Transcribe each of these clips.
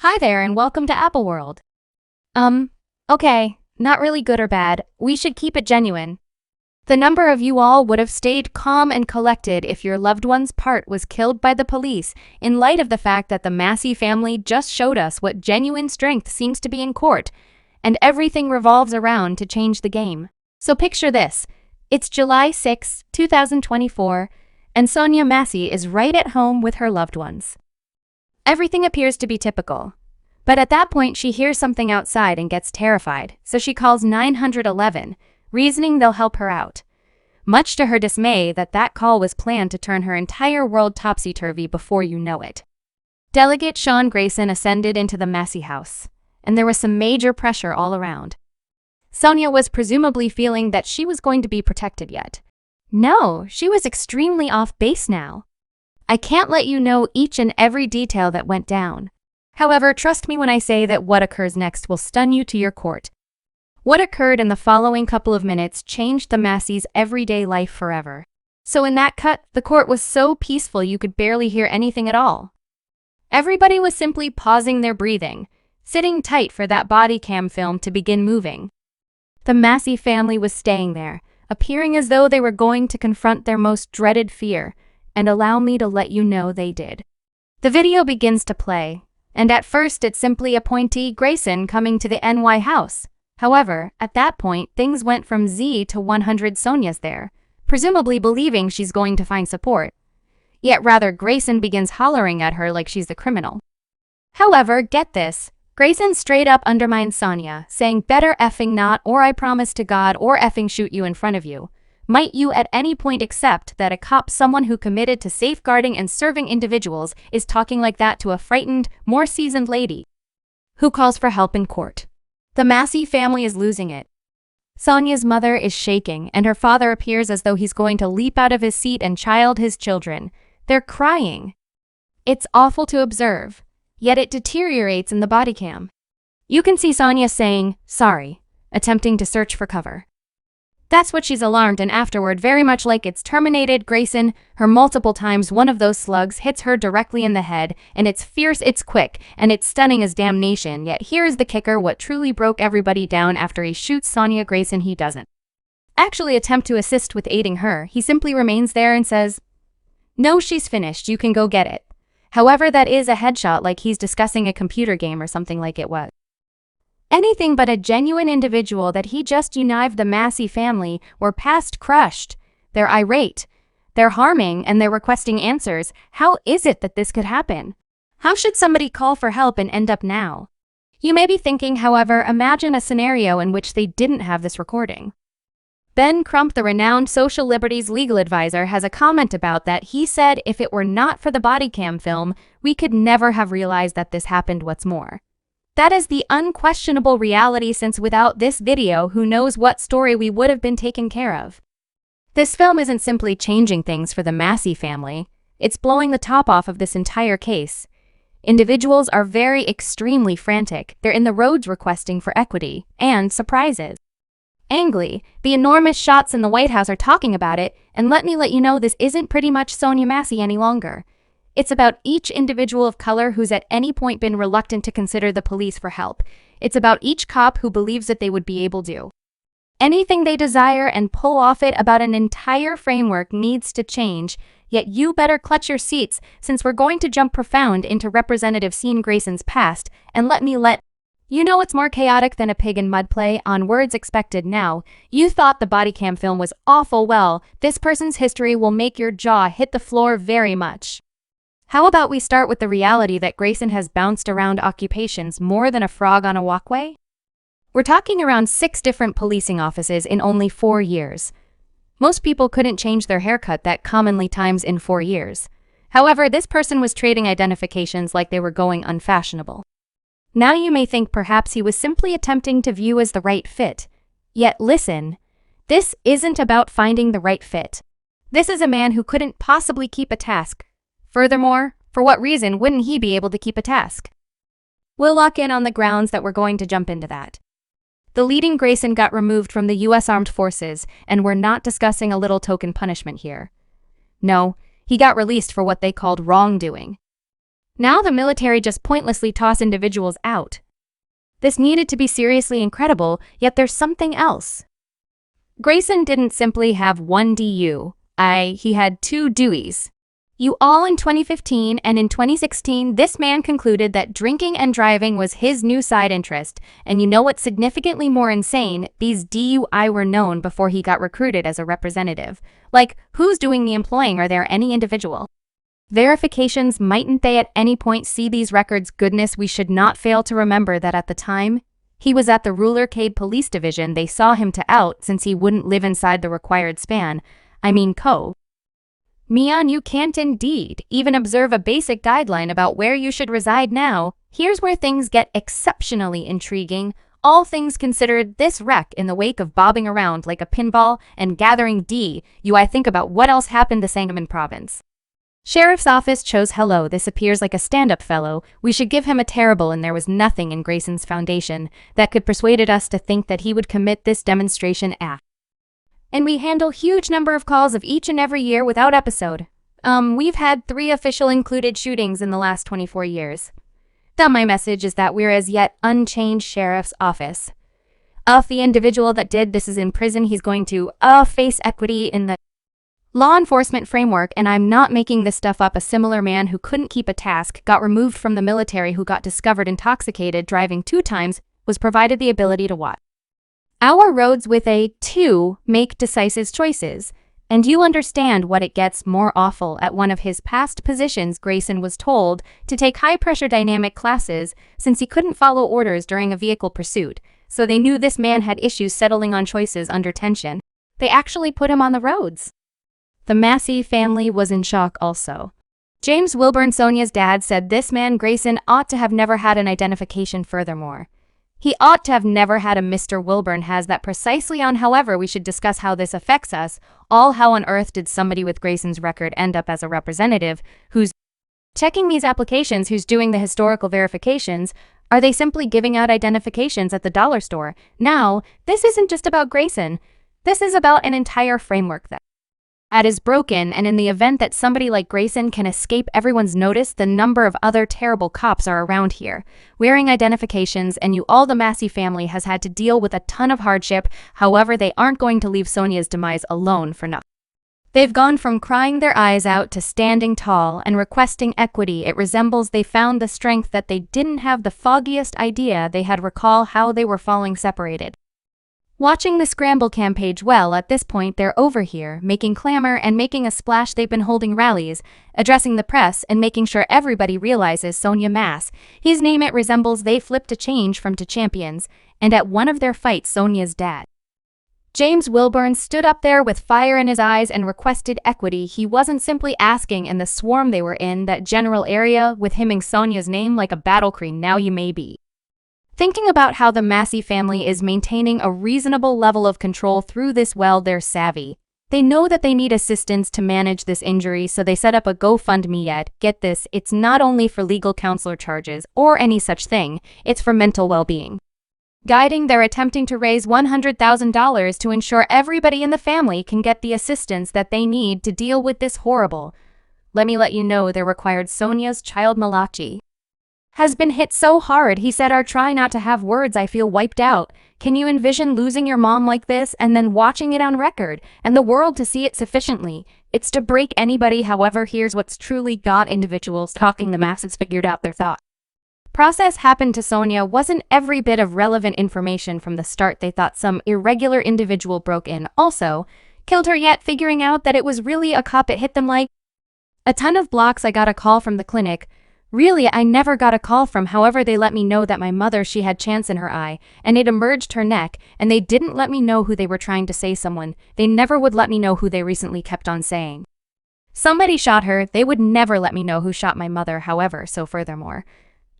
Hi there and welcome to Apple World. Okay, not really good or bad, we should keep it genuine. The number of you all would have stayed calm and collected if your loved one's part was killed by the police in light of the fact that the Massey family just showed us what genuine strength seems to be in court, and everything revolves around to change the game. So picture this, it's July 6, 2024, and Sonya Massey is right at home with her loved ones. Everything appears to be typical. But at that point, she hears something outside and gets terrified, so she calls 911, reasoning they'll help her out. Much to her dismay, that call was planned to turn her entire world topsy-turvy before you know it. Delegate Sean Grayson ascended into the Massey house, and there was some major pressure all around. Sonya was presumably feeling that she was going to be protected yet. No, she was extremely off base now. I can't let you know each and every detail that went down. However, trust me when I say that what occurs next will stun you to your core. What occurred in the following couple of minutes changed the Masseys' everyday life forever. So in that cut, the court was so peaceful you could barely hear anything at all. Everybody was simply pausing their breathing, sitting tight for that body cam film to begin moving. The Massey family was staying there, appearing as though they were going to confront their most dreaded fear, and allow me to let you know they did. The video begins to play, and at first it's simply appointee Grayson coming to the NY house. However, at that point, things went from 0 to 100 Sonya's there, presumably believing she's going to find support. Yet rather, Grayson begins hollering at her like she's the criminal. However, get this, Grayson straight up undermines Sonya, saying better effing not, or I promise to God, or effing shoot you in front of you. Might you at any point accept that a cop, someone who committed to safeguarding and serving individuals, is talking like that to a frightened, more seasoned lady who calls for help in court? The Massey family is losing it. Sonya's mother is shaking, and her father appears as though he's going to leap out of his seat and child his children. They're crying. It's awful to observe, yet it deteriorates in the body cam. You can see Sonya saying, sorry, attempting to search for cover. That's what she's alarmed, and afterward, very much like it's terminated Grayson, her multiple times one of those slugs hits her directly in the head, and it's fierce, it's quick, and it's stunning as damnation. Yet here's the kicker, what truly broke everybody down after he shoots Sonya Grayson, he doesn't actually attempt to assist with aiding her. He simply remains there and says, no, she's finished, you can go get it. However, that is a headshot, like he's discussing a computer game or something like it was. Anything but a genuine individual that he just unived the Massey family were past crushed. They're irate, they're harming, and they're requesting answers. How is it that this could happen? How should somebody call for help and end up now? You may be thinking, however, imagine a scenario in which they didn't have this recording. Ben Crump, the renowned social liberties legal advisor, has a comment about that. He said, if it were not for the body cam film, we could never have realized that this happened. What's more, that is the unquestionable reality, since without this video, who knows what story we would have been taken care of. This film isn't simply changing things for the Massey family, it's blowing the top off of this entire case. Individuals are extremely frantic, they're in the roads requesting for equity and surprises. Angly, the enormous shots in the White House are talking about it, and let me let you know this isn't pretty much Sonya Massey any longer. It's about each individual of color who's at any point been reluctant to consider the police for help. It's about each cop who believes that they would be able to do anything they desire and pull off it. About an entire framework needs to change, yet you better clutch your seats, since we're going to jump profound into Representative Sean Grayson's past, and let you know it's more chaotic than a pig in mud play. On words expected now. You thought the body cam film was awful. Well, this person's history will make your jaw hit the floor very much. How about we start with the reality that Grayson has bounced around occupations more than a frog on a walkway? We're talking around 6 different policing offices in only 4 years. Most people couldn't change their haircut that commonly times in 4 years. However, this person was trading identifications like they were going unfashionable. Now you may think perhaps he was simply attempting to view as the right fit. Yet listen, this isn't about finding the right fit. This is a man who couldn't possibly keep a task. Furthermore, for what reason wouldn't he be able to keep a task? We'll lock in on the grounds that we're going to jump into that. The leading Grayson got removed from the U.S. Armed Forces, and we're not discussing a little token punishment here. No, he got released for what they called wrongdoing. Now the military just pointlessly toss individuals out. This needed to be seriously incredible, yet there's something else. Grayson didn't simply have one DUI, he had two Deweys. You all in 2015 and in 2016, this man concluded that drinking and driving was his new side interest. And you know what's significantly more insane? These DUI were known before he got recruited as a representative. Like, who's doing the employing? Are there any individual verifications? Mightn't they at any point see these records? Goodness, we should not fail to remember that at the time he was at the Rulercade Police Division, they saw him to out since he wouldn't live inside the required span. Mian, you can't indeed even observe a basic guideline about where you should reside now. Here's where things get exceptionally intriguing. All things considered, this wreck in the wake of bobbing around like a pinball and gathering DUI, think about what else happened to Sangamon Province. Sheriff's office chose hello, this appears like a stand-up fellow. We should give him a terrible, and there was nothing in Grayson's foundation that could persuaded us to think that he would commit this demonstration act. And we handle huge number of calls of each and every year without episode. We've had 3 official included shootings in the last 24 years. My message is that we're as yet unchanged sheriff's office. If the individual that did this is in prison, he's going to face equity in the law enforcement framework, and I'm not making this stuff up. A similar man who couldn't keep a task, got removed from the military, who got discovered intoxicated driving 2 times, was provided the ability to watch our roads with a 2 make decisive choices. And you understand what it gets more awful. At one of his past positions, Grayson was told to take high-pressure dynamic classes since he couldn't follow orders during a vehicle pursuit. So they knew this man had issues settling on choices under tension. They actually put him on the roads. The Massey family was in shock also. James Wilburn, Sonia's dad, said this man Grayson ought to have never had an identification. Furthermore, he ought to have never had a Mr. Wilburn has that precisely on. However, we should discuss how this affects us all. How on earth did somebody with Grayson's record end up as a representative? Who's checking these applications? Who's doing the historical verifications? Are they simply giving out identifications at the dollar store? Now, this isn't just about Grayson. This is about an entire framework that is broken, and in the event that somebody like Grayson can escape everyone's notice, the number of other terrible cops are around here, wearing identifications, and the Massey family has had to deal with a ton of hardship. However, they aren't going to leave Sonia's demise alone for nothing. They've gone from crying their eyes out to standing tall and requesting equity. It resembles they found the strength that they didn't have the foggiest idea they had. Recall how they were falling separated. Watching the scramble campaign. Well, at this point they're over here, making clamor and making a splash. They've been holding rallies, addressing the press, and making sure everybody realizes Sonya Massey. His name, it resembles they flipped a change from to champions, and at one of their fights, Sonia's dad, James Wilburn, stood up there with fire in his eyes and requested equity. He wasn't simply asking in the swarm they were in, that general area with hymning Sonia's name like a battle cry. Now you may be thinking about how the Massey family is maintaining a reasonable level of control through this. Well, they're savvy. They know that they need assistance to manage this injury, so they set up a GoFundMe. Yet, get this, it's not only for legal counselor charges or any such thing, it's for mental well-being. Guiding, they're attempting to raise $100,000 to ensure everybody in the family can get the assistance that they need to deal with this horrible. Let me let you know they're required. Sonia's child Malachi has been hit so hard, he said, "Our try not to have words, I feel wiped out." Can you envision losing your mom like this and then watching it on record and the world to see it sufficiently? It's to break anybody. However, here's what's truly got individuals talking. The masses figured out their thought process happened to Sonya wasn't every bit of relevant information from the start. They thought some irregular individual broke in, also killed her, yet figuring out that it was really a cop. It hit them like a ton of blocks. I got a call from the clinic. Really, I never got a call from. However, they let me know that my mother, she had chance in her eye, and it emerged her neck, and they didn't let me know who they were trying to say. Someone. They never would let me know who. They recently kept on saying somebody shot her. They would never let me know who shot my mother. However, so furthermore,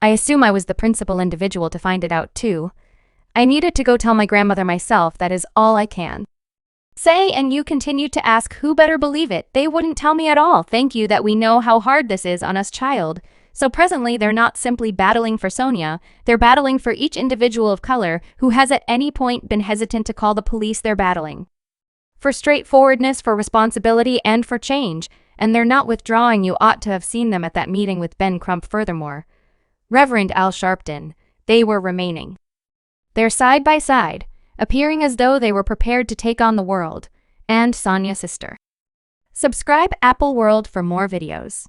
I assume I was the principal individual to find it out too. I needed to go tell my grandmother myself. That is all I can say. And you continue to ask, who better believe it? They wouldn't tell me at all. Thank you that we know how hard this is on us, child. So presently, they're not simply battling for Sonya, they're battling for each individual of color who has at any point been hesitant to call the police. They're battling for straightforwardness, for responsibility, and for change. and they're not withdrawing. You ought to have seen them at that meeting with Ben Crump. Furthermore, Reverend Al Sharpton, they were remaining. They're side by side, appearing as though they were prepared to take on the world, and Sonya's sister. Subscribe Apple World for more videos.